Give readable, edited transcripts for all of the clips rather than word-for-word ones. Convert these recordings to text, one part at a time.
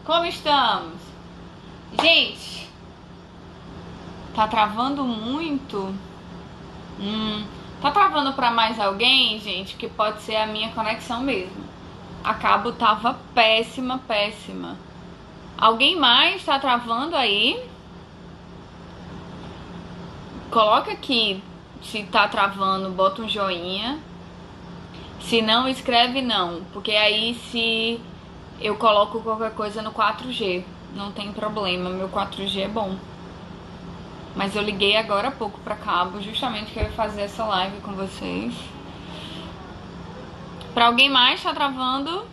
Como estamos? Gente, tá travando muito? Tá travando pra mais alguém, gente? Que pode ser a minha conexão mesmo. A cabo tava péssima. Alguém mais tá travando aí? Coloca aqui se tá travando, bota um joinha. Se não, escreve não, porque aí se eu coloco qualquer coisa no 4G, não tem problema, meu 4G é bom. Mas eu liguei agora há pouco pra cabo, justamente que eu ia fazer essa live com vocês. Pra alguém mais tá travando?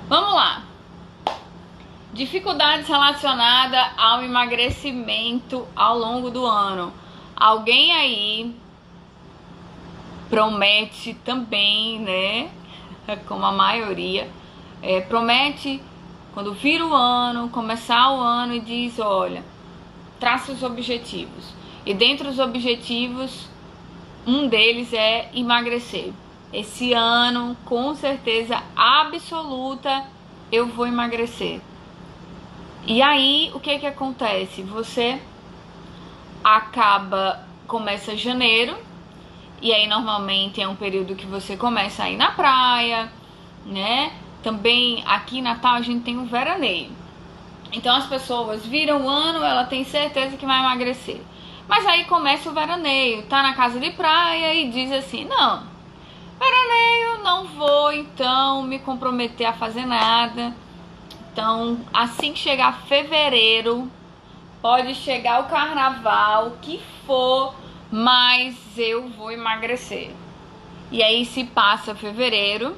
Vamos lá. Dificuldades relacionadas ao emagrecimento ao longo do ano. Alguém aí promete também, né? Como a maioria, promete quando vira o ano, começar o ano e diz, olha, traça os objetivos. E dentre os objetivos, um deles é emagrecer. Esse ano, com certeza absoluta, eu vou emagrecer. E aí, o que acontece? Você começa janeiro, e aí normalmente é um período que você começa a ir na praia, né? Também aqui em Natal a gente tem um veraneio. Então as pessoas viram o ano, ela tem certeza que vai emagrecer. Mas aí começa o veraneio, tá na casa de praia e diz assim, não, veraneio, não vou então me comprometer a fazer nada. Então, assim que chegar fevereiro, pode chegar o carnaval, o que for, mas eu vou emagrecer. E aí se passa fevereiro.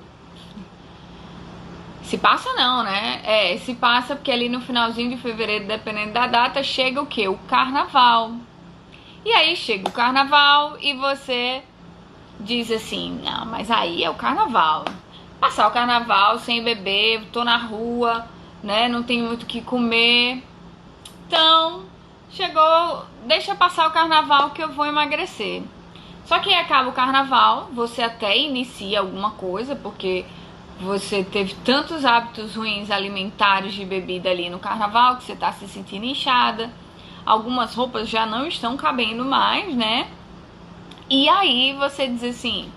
Se passa não, né? Se passa porque ali no finalzinho de fevereiro, dependendo da data, chega o quê? O carnaval. E aí chega o carnaval e você diz assim, não, mas aí é o carnaval. Passar o carnaval sem beber, tô na rua, né? Não tenho muito o que comer. Então, chegou, deixa passar o carnaval que eu vou emagrecer. Só que aí acaba o carnaval, você até inicia alguma coisa, porque você teve tantos hábitos ruins alimentares de bebida ali no carnaval, que você tá se sentindo inchada. Algumas roupas já não estão cabendo mais, né? E aí você diz assim,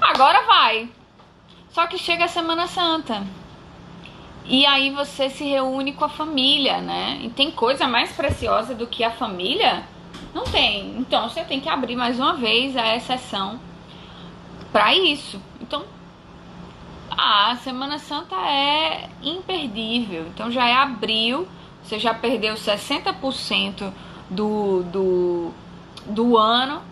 agora vai. Só que chega a Semana Santa. E aí você se reúne com a família, né? E tem coisa mais preciosa do que a família? Não tem. Então você tem que abrir mais uma vez a exceção para isso. Então, a Semana Santa é imperdível. Então já é abril, você já perdeu 60% do ano,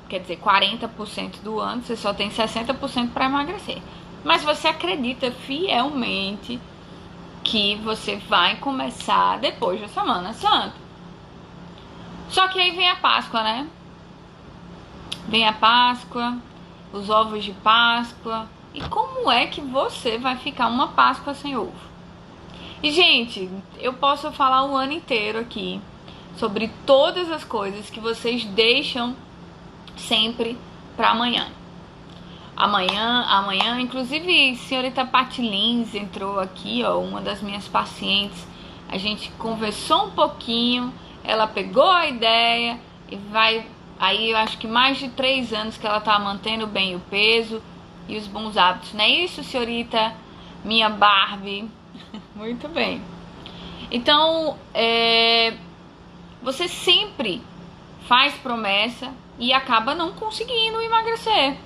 quer dizer, 40% do ano, você só tem 60% para emagrecer. Mas você acredita fielmente que você vai começar depois da Semana Santa. Só que aí vem a Páscoa, né? Vem a Páscoa, os ovos de Páscoa. E como é que você vai ficar uma Páscoa sem ovo? E, gente, eu posso falar o ano inteiro aqui sobre todas as coisas que vocês deixam sempre para amanhã. Amanhã, inclusive, a senhorita Pati Lins entrou aqui, ó, uma das minhas pacientes. A gente conversou um pouquinho, ela pegou a ideia e vai. Aí eu acho que mais de 3 anos que ela tá mantendo bem o peso e os bons hábitos. Não é isso, senhorita? Minha Barbie. Muito bem. Então, você sempre faz promessa e acaba não conseguindo emagrecer.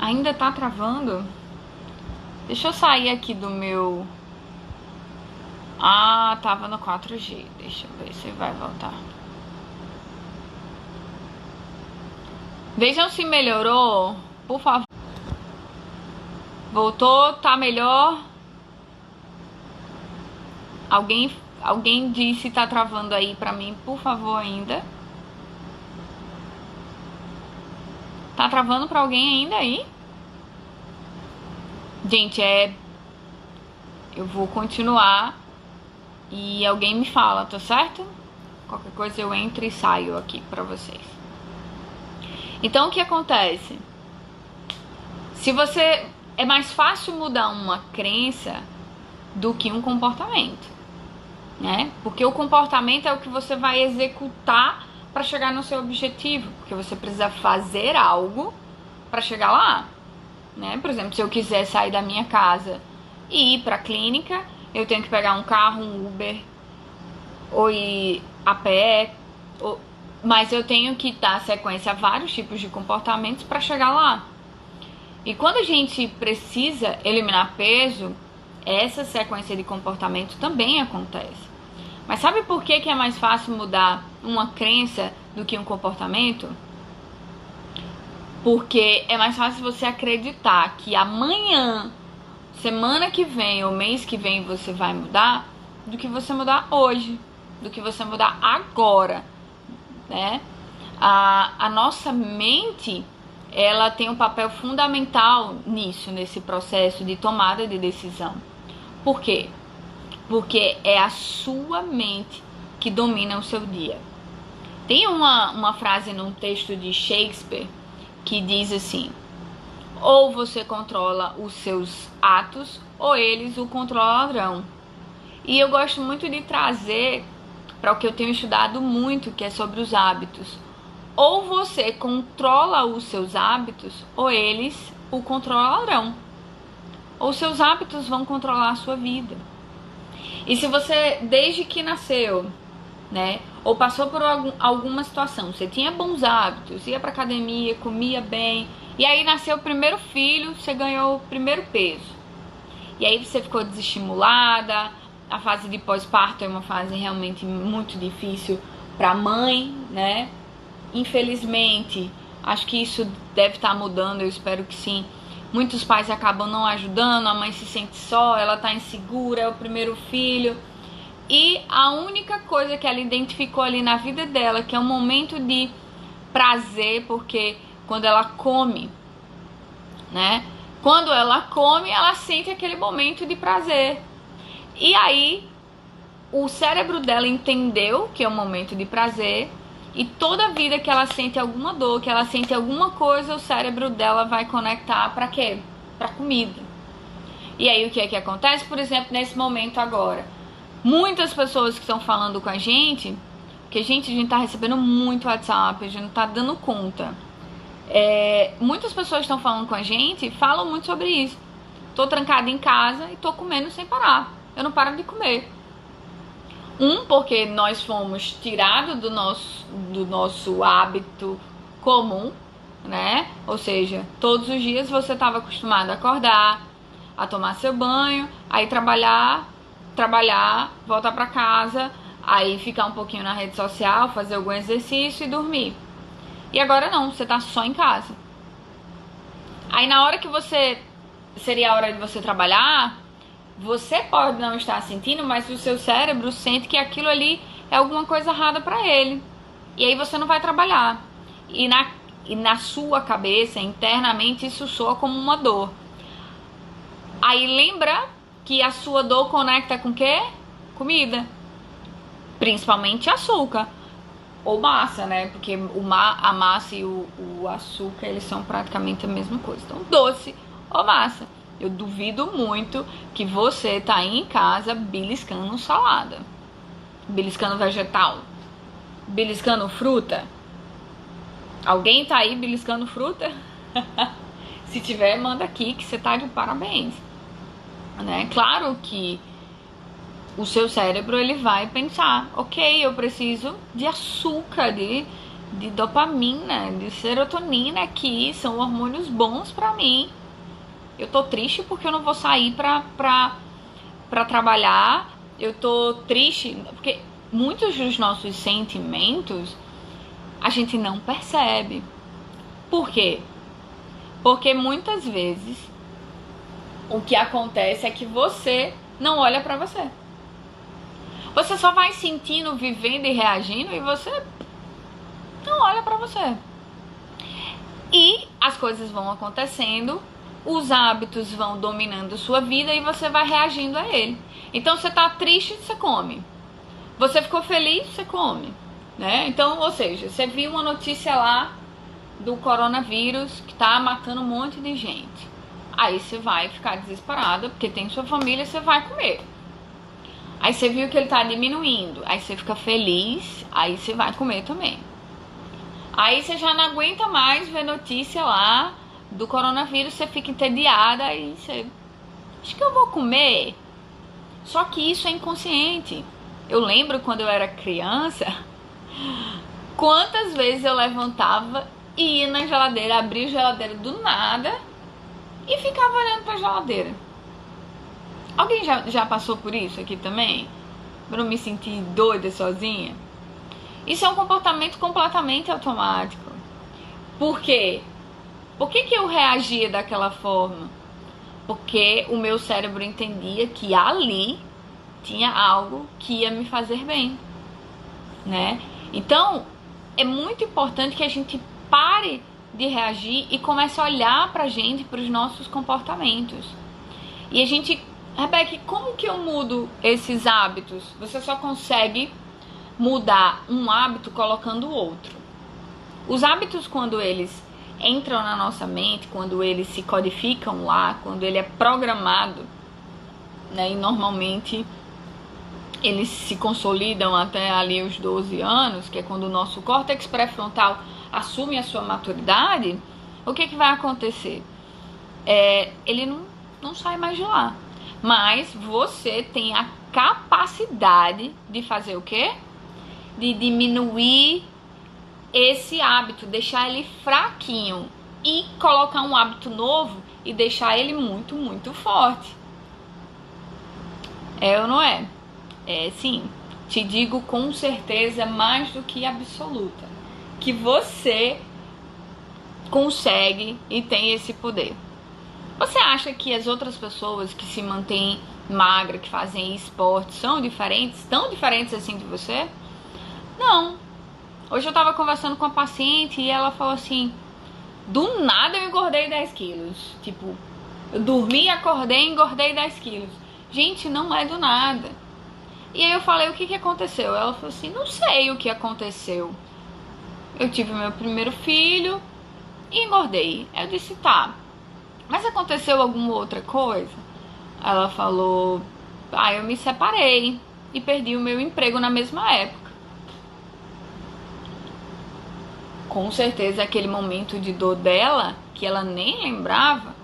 Ainda tá travando? Deixa eu sair aqui do meu... Ah, tava no 4G. Deixa eu ver se vai voltar. Vejam se melhorou, por favor. Voltou, tá melhor? Alguém disse se tá travando aí pra mim, por favor, ainda. Tá travando pra alguém ainda aí? Gente, eu vou continuar e alguém me fala, tá certo? Qualquer coisa eu entro e saio aqui pra vocês. Então, o que acontece? Se você é mais fácil mudar uma crença do que um comportamento, né? Porque o comportamento é o que você vai executar para chegar no seu objetivo, porque você precisa fazer algo para chegar lá, né? Por exemplo, se eu quiser sair da minha casa e ir para a clínica, eu tenho que pegar um carro, um Uber, ou ir a pé, mas eu tenho que dar sequência a vários tipos de comportamentos para chegar lá. E quando a gente precisa eliminar peso, essa sequência de comportamento também acontece. Mas sabe por que é mais fácil mudar uma crença do que um comportamento? Porque é mais fácil você acreditar que amanhã, semana que vem ou mês que vem você vai mudar, do que você mudar hoje, do que você mudar agora, né? A nossa mente, ela tem um papel fundamental nisso, nesse processo de tomada de decisão. Por quê? Porque é a sua mente que domina o seu dia. Tem uma frase num texto de Shakespeare que diz assim: ou você controla os seus atos, ou eles o controlarão. E eu gosto muito de trazer para o que eu tenho estudado muito, que é sobre os hábitos. Ou você controla os seus hábitos, ou eles o controlarão. Ou seus hábitos vão controlar a sua vida. E se você, desde que nasceu, né, ou passou por alguma situação, você tinha bons hábitos, ia pra academia, comia bem, e aí nasceu o primeiro filho, você ganhou o primeiro peso. E aí você ficou desestimulada, a fase de pós-parto é uma fase realmente muito difícil pra mãe, né? Infelizmente, acho que isso deve estar mudando, eu espero que sim. Muitos pais acabam não ajudando, a mãe se sente só, ela tá insegura, é o primeiro filho. E a única coisa que ela identificou ali na vida dela, que é um momento de prazer, porque quando ela come, né? Quando ela come, ela sente aquele momento de prazer. E aí, o cérebro dela entendeu que é um momento de prazer. E toda vida que ela sente alguma dor, que ela sente alguma coisa, o cérebro dela vai conectar para quê? Para comida. E aí o que é que acontece? Por exemplo, nesse momento agora, muitas pessoas que estão falando com a gente, porque a gente tá recebendo muito WhatsApp, a gente não tá dando conta. Muitas pessoas estão falando com a gente, falam muito sobre isso. Tô trancada em casa e tô comendo sem parar. Eu não paro de comer. Porque nós fomos tirados do nosso hábito comum, né? Ou seja, todos os dias você estava acostumado a acordar, a tomar seu banho, aí trabalhar, voltar para casa, aí ficar um pouquinho na rede social, fazer algum exercício e dormir. E agora não, você tá só em casa. Aí na hora que seria a hora de você trabalhar, você pode não estar sentindo, mas o seu cérebro sente que aquilo ali é alguma coisa errada para ele. E aí você não vai trabalhar. E na sua cabeça, internamente, isso soa como uma dor. Aí lembra que a sua dor conecta com o quê? Comida. Principalmente açúcar. Ou massa, né? Porque a massa e o açúcar, eles são praticamente a mesma coisa. Então, doce ou massa. Eu duvido muito que você tá aí em casa beliscando salada, beliscando vegetal, beliscando fruta. Alguém tá aí beliscando fruta? Se tiver, manda aqui que você tá de parabéns, né? Claro que o seu cérebro, ele vai pensar, ok, eu preciso de açúcar, de dopamina, de serotonina aqui, são hormônios bons pra mim. Eu tô triste porque eu não vou sair pra trabalhar. Eu tô triste porque muitos dos nossos sentimentos a gente não percebe. Por quê? Porque muitas vezes o que acontece é que você não olha pra você. Você só vai sentindo, vivendo e reagindo e você não olha pra você. E as coisas vão acontecendo, os hábitos vão dominando sua vida e você vai reagindo a ele. Então você tá triste, você come. Você ficou feliz, você come, né? Então, ou seja, você viu uma notícia lá do coronavírus que tá matando um monte de gente. Aí você vai ficar desesperada, porque tem sua família, você vai comer. Aí você viu que ele tá diminuindo, aí você fica feliz, aí você vai comer também. Aí você já não aguenta mais ver notícia lá do coronavírus, você fica entediada, aí você... acho que eu vou comer. Só que isso é inconsciente. Eu lembro quando eu era criança, quantas vezes eu levantava e ia na geladeira, abria a geladeira do nada e ficava olhando pra geladeira. Alguém já passou por isso aqui também? Pra não me sentir doida sozinha? Isso é um comportamento completamente automático. Por quê? Por que eu reagia daquela forma? Porque o meu cérebro entendia que ali tinha algo que ia me fazer bem, né? Então, é muito importante que a gente pare de reagir e comece a olhar pra gente, pros nossos comportamentos. E a gente... Rebeca, como que eu mudo esses hábitos? Você só consegue mudar um hábito colocando outro. Os hábitos, quando eles entram na nossa mente, quando eles se codificam lá, quando ele é programado, né, e normalmente eles se consolidam até ali os 12 anos, que é quando o nosso córtex pré-frontal assume a sua maturidade, o que vai acontecer? Ele não sai mais de lá. Mas você tem a capacidade de fazer o quê? De diminuir esse hábito, deixar ele fraquinho e colocar um hábito novo e deixar ele muito, muito forte. É ou não é? É sim. Te digo com certeza, mais do que absoluta, que você consegue e tem esse poder. Você acha que as outras pessoas que se mantêm magras, que fazem esporte, são diferentes? Tão diferentes assim de você? Não. Hoje eu tava conversando com uma paciente e ela falou assim: do nada eu engordei 10 quilos. Tipo, eu dormi, acordei e engordei 10 quilos. Gente, não é do nada. E aí eu falei: o que aconteceu? Ela falou assim: não sei o que aconteceu. Eu tive meu primeiro filho e engordei. Eu disse: tá, mas aconteceu alguma outra coisa? Ela falou: eu me separei e perdi o meu emprego na mesma época. Com certeza aquele momento de dor dela, que ela nem lembrava,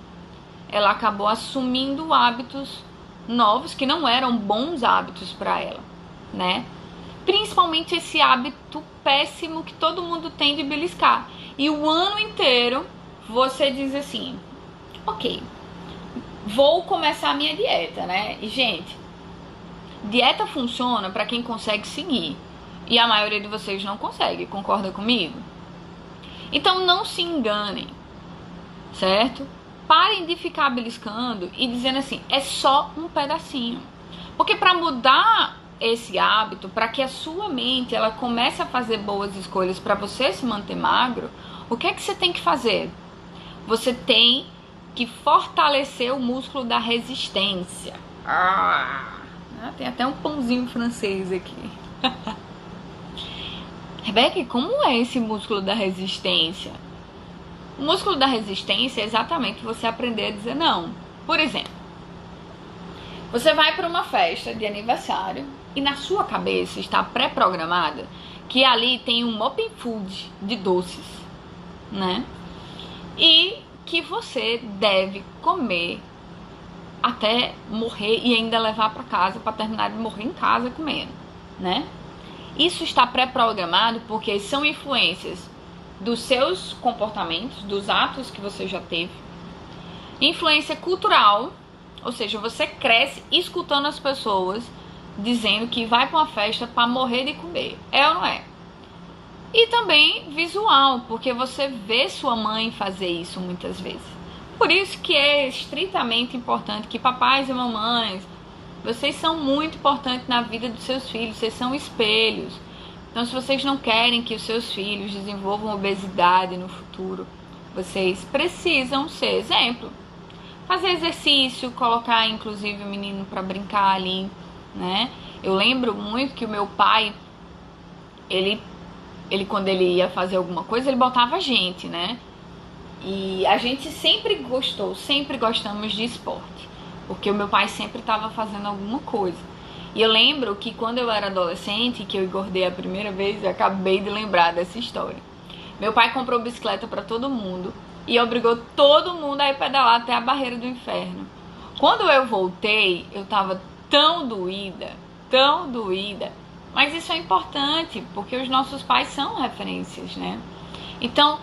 ela acabou assumindo hábitos novos que não eram bons hábitos para ela, né? Principalmente esse hábito péssimo que todo mundo tem de beliscar. E o ano inteiro você diz assim: ok, vou começar a minha dieta, né? E, gente, dieta funciona para quem consegue seguir. E a maioria de vocês não consegue, concorda comigo? Então não se enganem, certo? Parem de ficar beliscando e dizendo assim: é só um pedacinho. Porque para mudar esse hábito, para que a sua mente ela comece a fazer boas escolhas para você se manter magro, o que é que você tem que fazer? Você tem que fortalecer o músculo da resistência. Tem até um pãozinho francês aqui. Rebeca, como é esse músculo da resistência? O músculo da resistência é exatamente você aprender a dizer não. Por exemplo, você vai para uma festa de aniversário e na sua cabeça está pré-programada que ali tem um open food de doces, né? E que você deve comer até morrer e ainda levar para casa para terminar de morrer em casa comendo, né? Isso está pré-programado porque são influências dos seus comportamentos, dos atos que você já teve. Influência cultural, ou seja, você cresce escutando as pessoas dizendo que vai para uma festa para morrer de comer. É ou não é? E também visual, porque você vê sua mãe fazer isso muitas vezes. Por isso que é estritamente importante que papais e mamães, vocês são muito importantes na vida dos seus filhos, vocês são espelhos. Então, se vocês não querem que os seus filhos desenvolvam obesidade no futuro, vocês precisam ser exemplo. Fazer exercício, colocar inclusive o menino para brincar ali, né? Eu lembro muito que o meu pai, ele quando ele ia fazer alguma coisa, ele botava a gente, né? E a gente sempre gostamos de esporte, porque o meu pai sempre estava fazendo alguma coisa. E eu lembro que quando eu era adolescente, que eu engordei a primeira vez, eu acabei de lembrar dessa história. Meu pai comprou bicicleta para todo mundo e obrigou todo mundo a ir pedalar até a barreira do inferno. Quando eu voltei, eu tava tão doída, mas isso é importante, porque os nossos pais são referências, né? Então,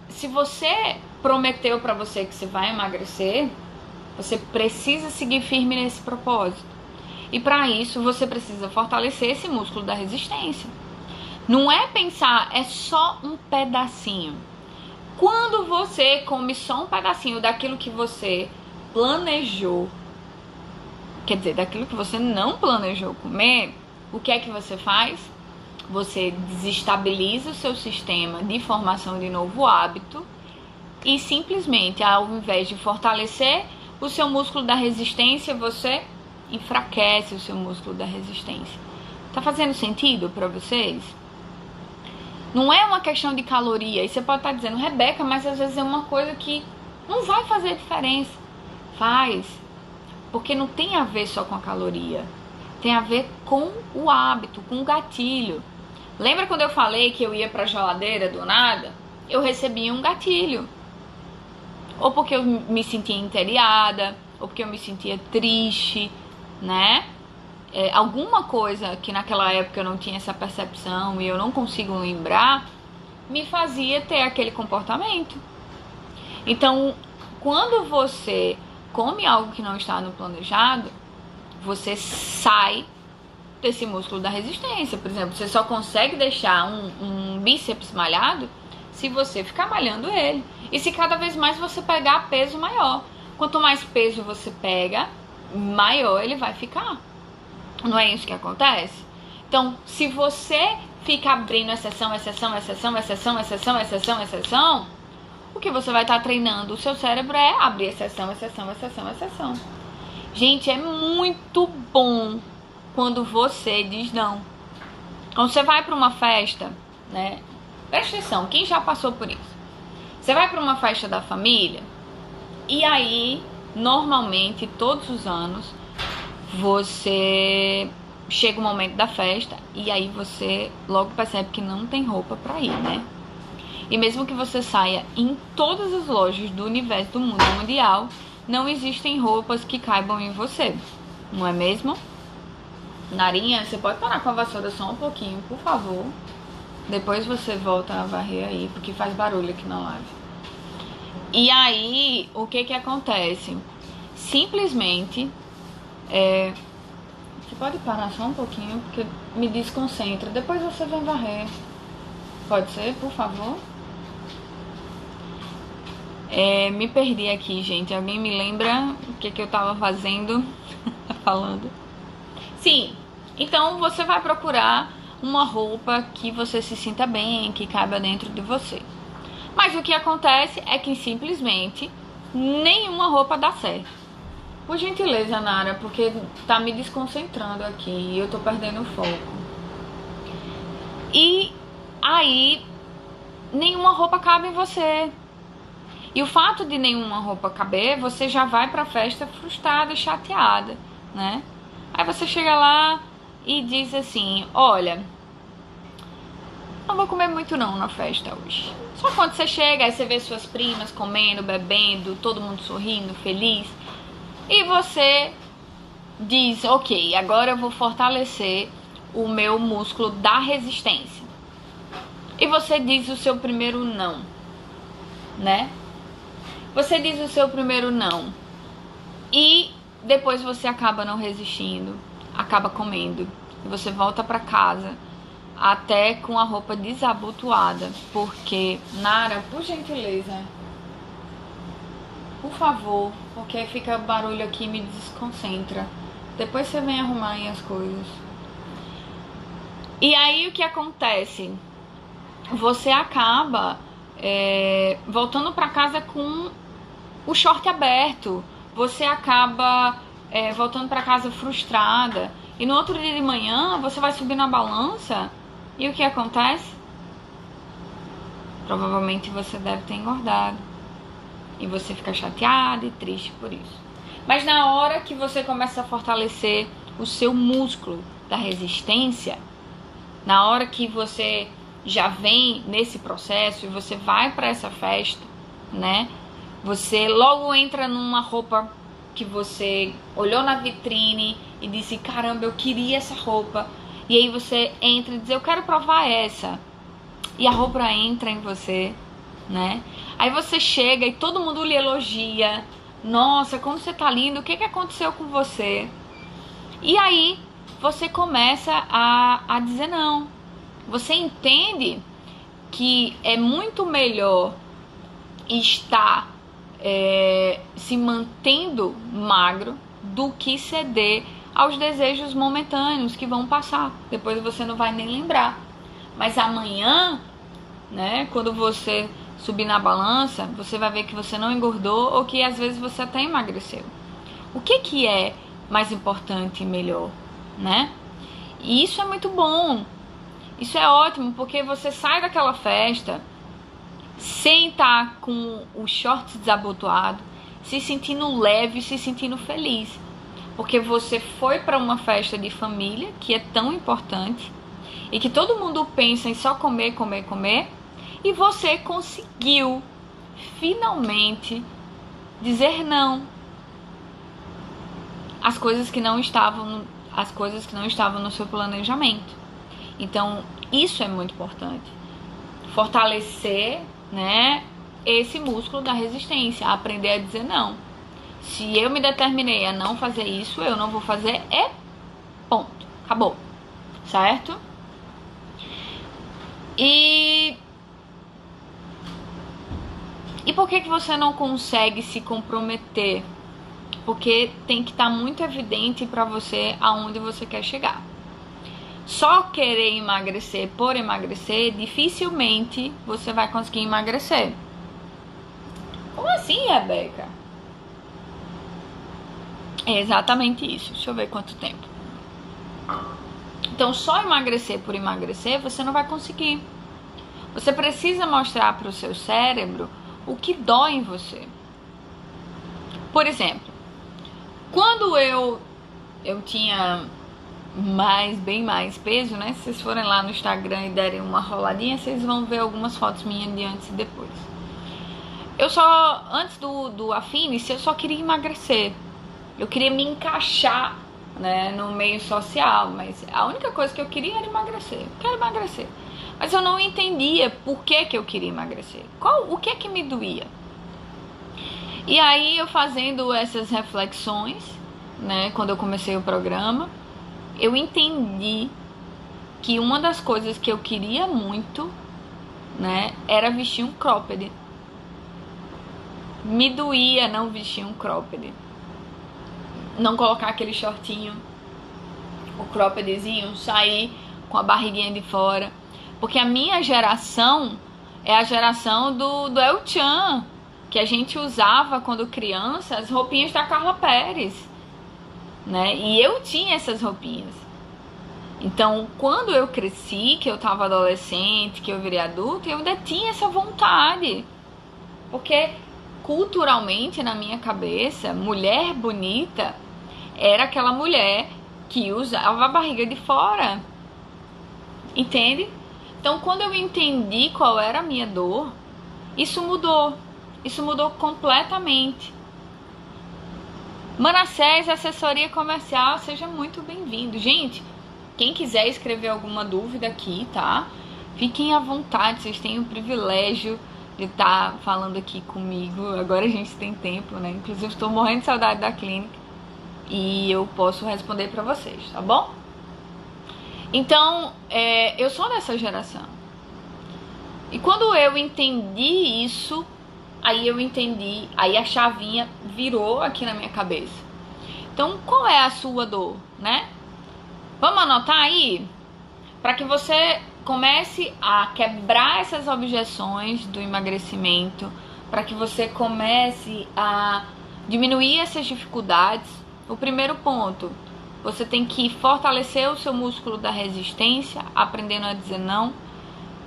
se você prometeu pra você que você vai emagrecer, você precisa seguir firme nesse propósito. E para isso, você precisa fortalecer esse músculo da resistência. Não é pensar, é só um pedacinho. Quando você come só um pedacinho daquilo que você planejou, quer dizer, daquilo que você não planejou comer, o que é que você faz? Você desestabiliza o seu sistema de formação de novo hábito e simplesmente, ao invés de fortalecer o seu músculo da resistência, você enfraquece o seu músculo da resistência. Tá fazendo sentido para vocês? Não é uma questão de caloria. E você pode estar dizendo, Rebeca, mas às vezes é uma coisa que não vai fazer diferença. Faz. Porque não tem a ver só com a caloria. Tem a ver com o hábito, com o gatilho. Lembra quando eu falei que eu ia pra geladeira do nada? Eu recebia um gatilho. Ou porque eu me sentia entediada, ou porque eu me sentia triste, né? Alguma coisa que naquela época eu não tinha essa percepção e eu não consigo lembrar, me fazia ter aquele comportamento. Então, quando você come algo que não está no planejado, você sai desse músculo da resistência. Por exemplo, você só consegue deixar um bíceps malhado se você ficar malhando ele. E se cada vez mais você pegar peso maior. Quanto mais peso você pega, maior ele vai ficar. Não é isso que acontece? Então, se você fica abrindo exceção, o que você vai estar treinando o seu cérebro é abrir exceção. Gente, é muito bom quando você diz não. Quando você vai para uma festa, né? Presta atenção, quem já passou por isso? Você vai para uma festa da família e aí, normalmente, todos os anos, você chega o momento da festa e aí você logo percebe que não tem roupa para ir, né? E mesmo que você saia em todas as lojas do universo, do mundo mundial, não existem roupas que caibam em você, não é mesmo? Narinha, você pode parar com a vassoura só um pouquinho, por favor. Depois você volta a varrer aí, porque faz barulho aqui na live. E aí, o que acontece? Simplesmente, você pode parar só um pouquinho, porque me desconcentra. Depois você vem varrer. Pode ser, por favor? Me perdi aqui, gente. Alguém me lembra o que eu tava fazendo? Falando. Sim, então você vai procurar uma roupa que você se sinta bem, que caiba dentro de você. Mas o que acontece é que simplesmente nenhuma roupa dá certo. Por gentileza, Nara, porque tá me desconcentrando aqui e eu tô perdendo o foco. E aí, nenhuma roupa cabe em você. E o fato de nenhuma roupa caber, você já vai pra festa frustrada e chateada, né? Aí você chega lá e diz assim, olha, não vou comer muito não na festa hoje. Só quando você chega, aí você vê suas primas comendo, bebendo, todo mundo sorrindo, feliz. E você diz, ok, agora eu vou fortalecer o meu músculo da resistência. E você diz o seu primeiro não, né? Você diz o seu primeiro não. E depois você acaba não resistindo, acaba comendo. E você volta pra casa até com a roupa desabotoada. Porque, Nara, por gentileza, por favor, porque fica barulho aqui e me desconcentra. Depois você vem arrumar aí as coisas. E aí o que acontece? Você acaba voltando pra casa com o short aberto. Você acaba voltando pra casa frustrada. E no outro dia de manhã, você vai subir na balança E o que acontece? Provavelmente você deve ter engordado. E você fica chateado e triste por isso. Mas na hora que você começa a fortalecer o seu músculo da resistência, na hora que você já vem nesse processo e você vai para essa festa, né? Você logo entra numa roupa que você olhou na vitrine e disse, caramba, eu queria essa roupa. E aí você entra e diz, eu quero provar essa. E a roupa entra em você, né? Aí você chega e todo mundo lhe elogia. Nossa, como você tá lindo, o que aconteceu com você? E aí você começa a dizer não. Você entende que é muito melhor estar se mantendo magro do que ceder aos desejos momentâneos que vão passar. Depois você não vai nem lembrar. Mas amanhã, né, quando você subir na balança, você vai ver que você não engordou ou que às vezes você até emagreceu. O que é mais importante e melhor, né? E isso é muito bom. Isso é ótimo, porque você sai daquela festa sem estar com os shorts desabotoados, se sentindo leve, se sentindo feliz. Porque você foi para uma festa de família, que é tão importante, e que todo mundo pensa em só comer, comer, comer, e você conseguiu finalmente dizer não às coisas que não estavam no seu planejamento. Então, isso é muito importante. Fortalecer, né, esse músculo da resistência, aprender a dizer não. Se eu me determinei a não fazer isso, eu não vou fazer, ponto. Acabou. Certo? E por que você não consegue se comprometer? Porque tem que estar muito evidente para você aonde você quer chegar. Só querer emagrecer por emagrecer, dificilmente você vai conseguir emagrecer. Como assim, Rebeca? É exatamente isso. Deixa eu ver quanto tempo. Então, só emagrecer por emagrecer, você não vai conseguir. Você precisa mostrar para o seu cérebro o que dói em você. Por exemplo, quando eu tinha bem mais peso, né? Se vocês forem lá no Instagram e derem uma roladinha, vocês vão ver algumas fotos minhas de antes e depois. Antes do Affinity, eu só queria emagrecer. Eu queria me encaixar, né, no meio social, mas a única coisa que eu queria era emagrecer. Eu quero emagrecer. Mas eu não entendia por que eu queria emagrecer. O que é que me doía? E aí eu fazendo essas reflexões, né, quando eu comecei o programa, eu entendi que uma das coisas que eu queria muito, né, era vestir um cropped. Me doía não vestir um cropped. Não colocar aquele shortinho, o croppedzinho, sair com a barriguinha de fora. Porque a minha geração é a geração do El Chan, que a gente usava quando criança, as roupinhas da Carla Pérez, né? E eu tinha essas roupinhas. Então, quando eu cresci, que eu tava adolescente, que eu virei adulta, eu ainda tinha essa vontade. Porque culturalmente, na minha cabeça, mulher bonita era aquela mulher que usava a barriga de fora. Entende? Então, quando eu entendi qual era a minha dor, isso mudou. Isso mudou completamente. Manassés, assessoria comercial, seja muito bem-vindo. Gente, quem quiser escrever alguma dúvida aqui, tá? Fiquem à vontade, vocês têm o privilégio de estar falando aqui comigo. Agora a gente tem tempo, né? Inclusive, estou morrendo de saudade da clínica e eu posso responder para vocês, tá bom? Então, eu sou dessa geração. E quando eu entendi isso, aí a chavinha virou aqui na minha cabeça. Então, qual é a sua dor, né? Vamos anotar aí? Para que você comece a quebrar essas objeções do emagrecimento, para que você comece a diminuir essas dificuldades. O primeiro ponto, Você tem que fortalecer o seu músculo da resistência, aprendendo a dizer não.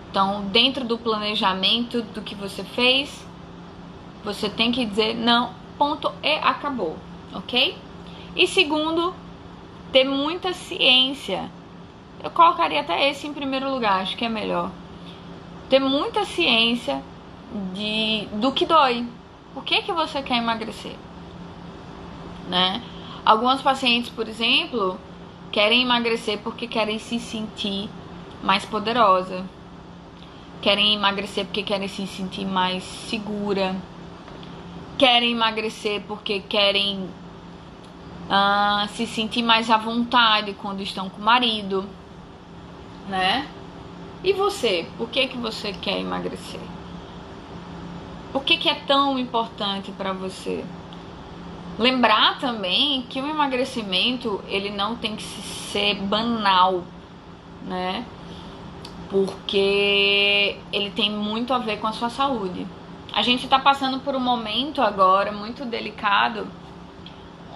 Então, dentro do planejamento do que você fez, você tem que dizer não, ponto e acabou, ok? E segundo, ter muita ciência. Eu colocaria até esse em primeiro lugar, acho que é melhor. Ter muita ciência do que dói. Por que você quer emagrecer? Né? Algumas pacientes, por exemplo, querem emagrecer porque querem se sentir mais poderosa. Querem emagrecer porque querem se sentir mais segura. Querem emagrecer porque querem se sentir mais à vontade quando estão com o marido, né? E você? Por que você quer emagrecer? Por que é tão importante para você? Lembrar também que o emagrecimento, ele não tem que ser banal, né? Porque ele tem muito a ver com a sua saúde. A gente está passando por um momento agora muito delicado,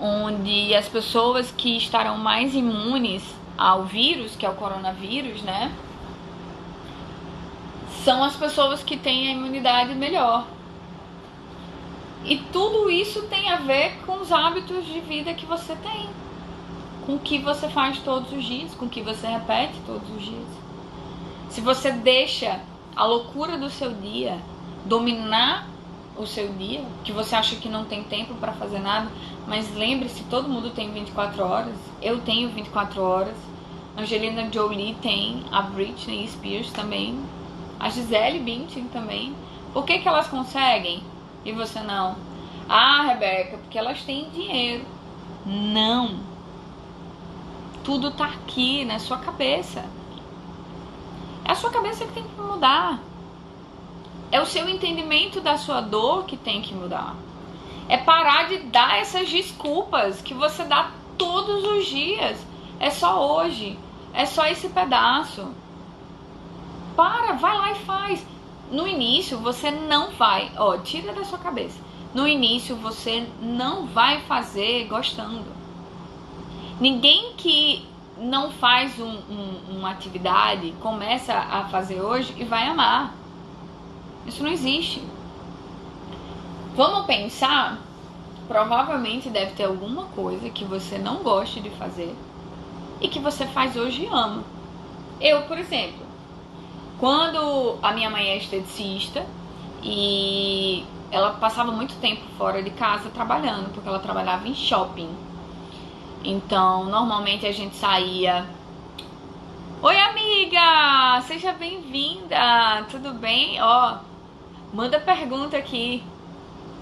onde as pessoas que estarão mais imunes ao vírus, que é o coronavírus, né? São as pessoas que têm a imunidade melhor. E tudo isso tem a ver com os hábitos de vida que você tem, com o que você faz todos os dias, com o que você repete todos os dias. Se você deixa a loucura do seu dia dominar o seu dia, que você acha que não tem tempo para fazer nada, mas lembre-se, todo mundo tem 24 horas, eu tenho 24 horas, Angelina Jolie tem, a Britney Spears também, a Gisele Bündchen também. Por que elas conseguem e você não? Ah, Rebeca, porque elas têm dinheiro. Não. Tudo tá aqui na sua cabeça. É a sua cabeça que tem que mudar. É o seu entendimento da sua dor que tem que mudar. É parar de dar essas desculpas que você dá todos os dias. É só hoje. É só esse pedaço. Para, vai lá e faz. No início você não vai, tira da sua cabeça. No início você não vai fazer gostando. Ninguém que não faz uma atividade começa a fazer hoje e vai amar. Isso não existe. Vamos pensar, provavelmente deve ter alguma coisa que você não goste de fazer e que você faz hoje e ama. Eu, por exemplo, quando a minha mãe é esteticista e ela passava muito tempo fora de casa trabalhando, porque ela trabalhava em shopping. Então, normalmente a gente saía... Oi, amiga! Seja bem-vinda! Tudo bem? Manda pergunta aqui.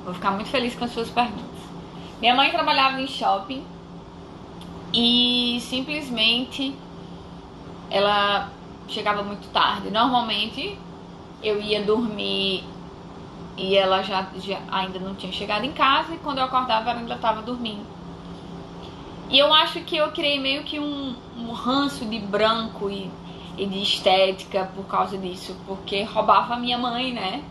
Vou ficar muito feliz com as suas perguntas. Minha mãe trabalhava em shopping e simplesmente ela chegava muito tarde. Normalmente eu ia dormir e ela já ainda não tinha chegado em casa, e quando eu acordava ela ainda estava dormindo. E eu acho que eu criei meio que um ranço de branco e de estética por causa disso, porque roubava a minha mãe, né?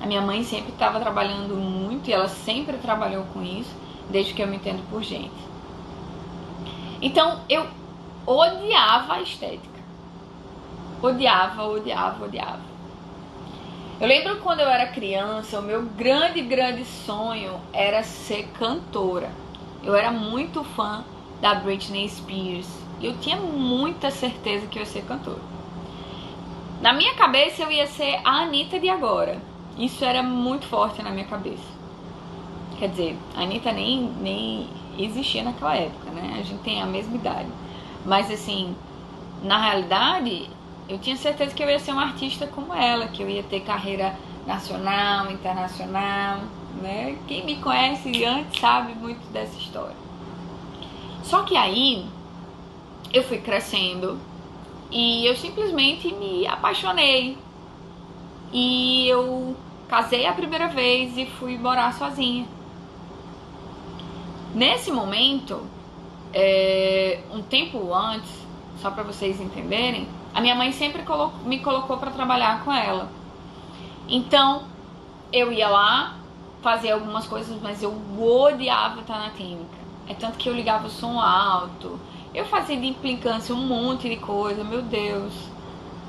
A minha mãe sempre estava trabalhando muito e ela sempre trabalhou com isso, desde que eu me entendo por gente. Então eu odiava a estética. Odiava. Eu lembro quando eu era criança, o meu grande sonho era ser cantora. Eu era muito fã da Britney Spears. E eu tinha muita certeza que eu ia ser cantora. Na minha cabeça eu ia ser a Anitta de agora. Isso era muito forte na minha cabeça. Quer dizer, a Anitta nem existia naquela época, né? A gente tem a mesma idade. Mas assim, na realidade, eu tinha certeza que eu ia ser uma artista como ela, que eu ia ter carreira nacional, internacional, né? Quem me conhece antes sabe muito dessa história. Só que aí eu fui crescendo e eu simplesmente me apaixonei. E eu casei a primeira vez e fui morar sozinha. Nesse momento, um tempo antes, só para vocês entenderem, a minha mãe sempre me colocou para trabalhar com ela. Então, eu ia lá, fazia algumas coisas, mas eu odiava estar na clínica. É tanto que eu ligava o som alto, eu fazia de implicância um monte de coisa. Meu Deus,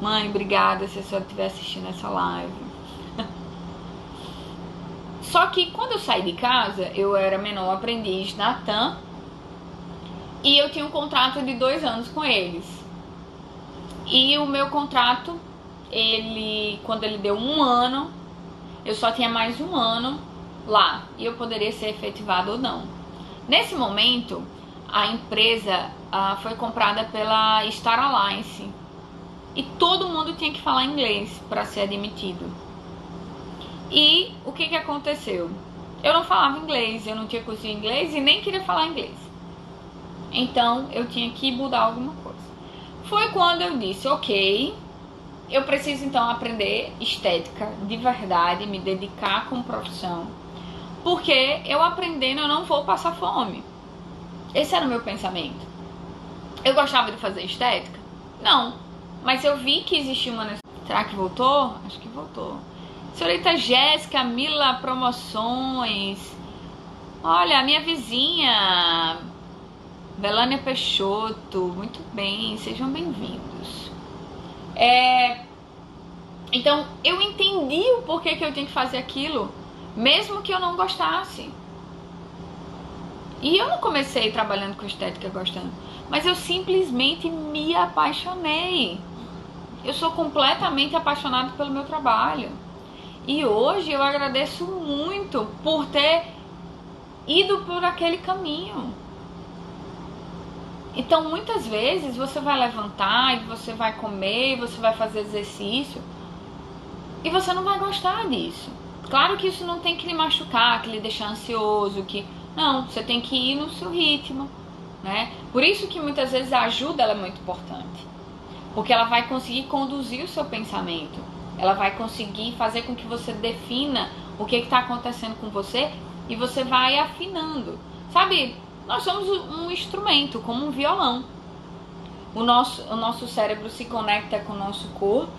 mãe, obrigada se a senhora estiver assistindo essa live. Só que quando eu saí de casa, eu era menor aprendiz na TAM e eu tinha um contrato de 2 anos com eles. E o meu contrato, quando ele deu 1 ano, eu só tinha mais 1 ano lá e eu poderia ser efetivado ou não. Nesse momento, a empresa foi comprada pela Star Alliance e todo mundo tinha que falar inglês para ser admitido. E o que aconteceu? Eu não falava inglês, eu não tinha curso de inglês e nem queria falar inglês. Então eu tinha que mudar alguma coisa. Foi quando eu disse, ok, eu preciso então aprender estética de verdade, me dedicar com profissão, porque eu aprendendo eu não vou passar fome. Esse era o meu pensamento. Eu gostava de fazer estética? Não, mas eu vi que existia uma necessidade. Será que voltou? Acho que voltou. Senhorita Jéssica, Mila Promoções. Olha, a minha vizinha Belânia Peixoto, muito bem, sejam bem-vindos. Então, eu entendi o porquê que eu tinha que fazer aquilo, mesmo que eu não gostasse. E eu não comecei trabalhando com estética gostando, mas eu simplesmente me apaixonei. Eu sou completamente apaixonada pelo meu trabalho. E hoje eu agradeço muito por ter ido por aquele caminho. Então, muitas vezes você vai levantar e você vai comer, e você vai fazer exercício e você não vai gostar disso. Claro que isso não tem que lhe machucar, que lhe deixar ansioso, não, você tem que ir no seu ritmo, né? Por isso que muitas vezes a ajuda ela é muito importante, porque ela vai conseguir conduzir o seu pensamento, ela vai conseguir fazer com que você defina o que está acontecendo com você e você vai afinando. Sabe, nós somos um instrumento, como um violão. O nosso cérebro se conecta com o nosso corpo,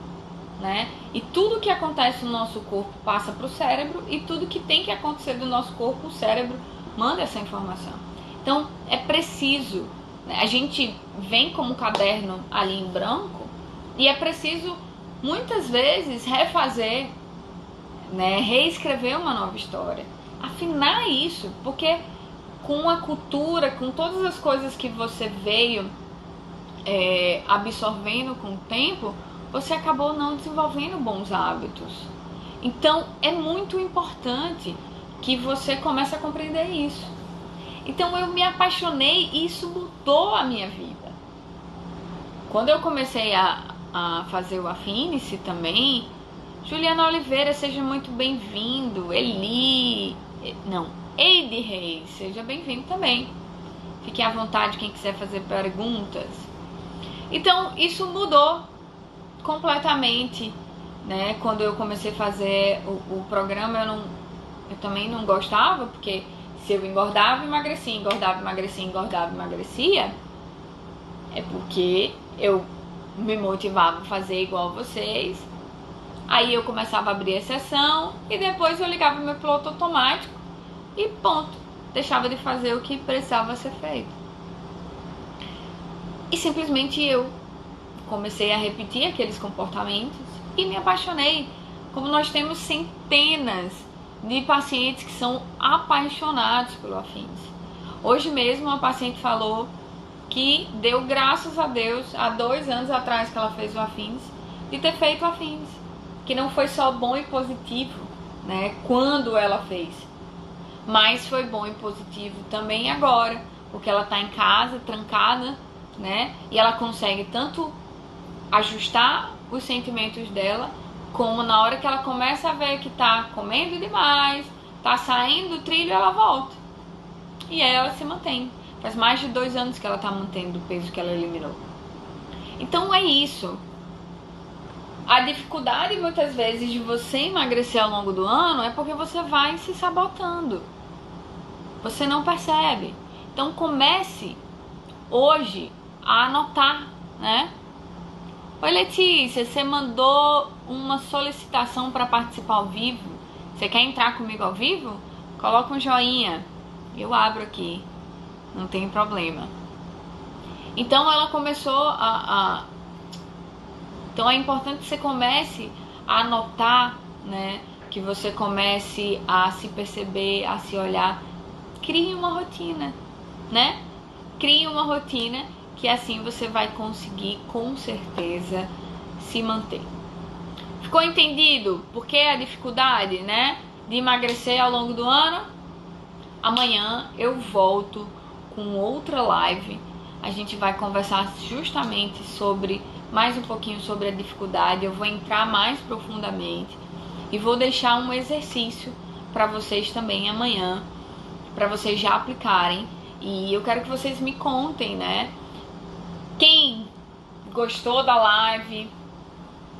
né? E tudo que acontece no nosso corpo passa para o cérebro, e tudo que tem que acontecer do nosso corpo, o cérebro manda essa informação. Então é preciso, né? A gente vem como um caderno ali em branco e é preciso muitas vezes refazer, né? Reescrever uma nova história, afinar isso, porque com a cultura, com todas as coisas que você veio absorvendo com o tempo, você acabou não desenvolvendo bons hábitos. Então é muito importante que você comece a compreender isso. Então eu me apaixonei e isso mudou a minha vida. Quando eu comecei a fazer o Afine-se também, Juliana Oliveira, seja muito bem-vindo. Eide Reis, seja bem-vindo também. Fique à vontade quem quiser fazer perguntas. Então isso mudou completamente, né? Quando eu comecei a fazer o programa, eu também não gostava, porque se eu engordava, emagrecia, engordava, emagrecia, engordava, emagrecia, é porque eu me motivava a fazer igual vocês. Aí eu começava a abrir exceção e depois eu ligava meu piloto automático e ponto, deixava de fazer o que precisava ser feito. E simplesmente eu comecei a repetir aqueles comportamentos e me apaixonei. Como nós temos centenas de pacientes que são apaixonados pelo Afine-se. Hoje mesmo uma paciente falou que deu graças a Deus, há 2 anos atrás que ela fez o Afine-se, de ter feito o Afine-se. Que não foi só bom e positivo, né, quando ela fez, mas foi bom e positivo também agora, porque ela está em casa, trancada, né, e ela consegue tanto ajustar os sentimentos dela, como na hora que ela começa a ver que tá comendo demais, tá saindo do trilho, ela volta. E aí ela se mantém. Faz mais de 2 anos que ela tá mantendo o peso que ela eliminou. Então é isso. A dificuldade muitas vezes de você emagrecer ao longo do ano é porque você vai se sabotando. Você não percebe. Então comece hoje a anotar, né? Oi Letícia, você mandou uma solicitação para participar ao vivo. Você quer entrar comigo ao vivo? Coloca um joinha. Eu abro aqui. não tem problema. Então ela começou Então é importante que você comece a notar, né? Que você comece a se perceber, a se olhar. Crie uma rotina, né? Crie uma rotina que assim você vai conseguir com certeza se manter. Ficou entendido por que a dificuldade, né, de emagrecer ao longo do ano? Amanhã eu volto com outra live. A gente vai conversar justamente sobre, mais um pouquinho sobre a dificuldade. Eu vou entrar mais profundamente e vou deixar um exercício para vocês também amanhã, para vocês já aplicarem. E eu quero que vocês me contem, né? Quem gostou da live,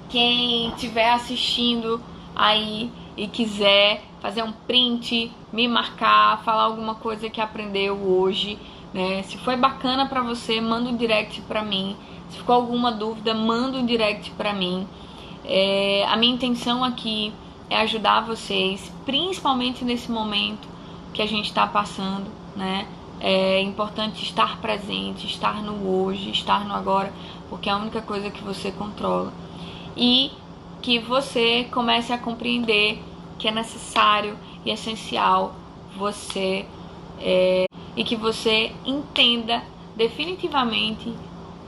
quem estiver assistindo aí e quiser fazer um print, me marcar, falar alguma coisa que aprendeu hoje, né? Se foi bacana pra você, manda um direct pra mim. Se ficou alguma dúvida, manda um direct pra mim. A minha intenção aqui é ajudar vocês, principalmente nesse momento que a gente tá passando, né? É importante estar presente, estar no hoje, estar no agora, porque é a única coisa que você controla. E que você comece a compreender que é necessário e essencial você e que você entenda definitivamente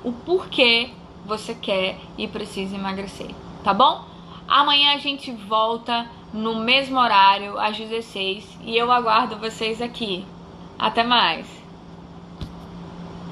o porquê você quer e precisa emagrecer, tá bom? Amanhã a gente volta no mesmo horário, às 16, e eu aguardo vocês aqui. Até mais!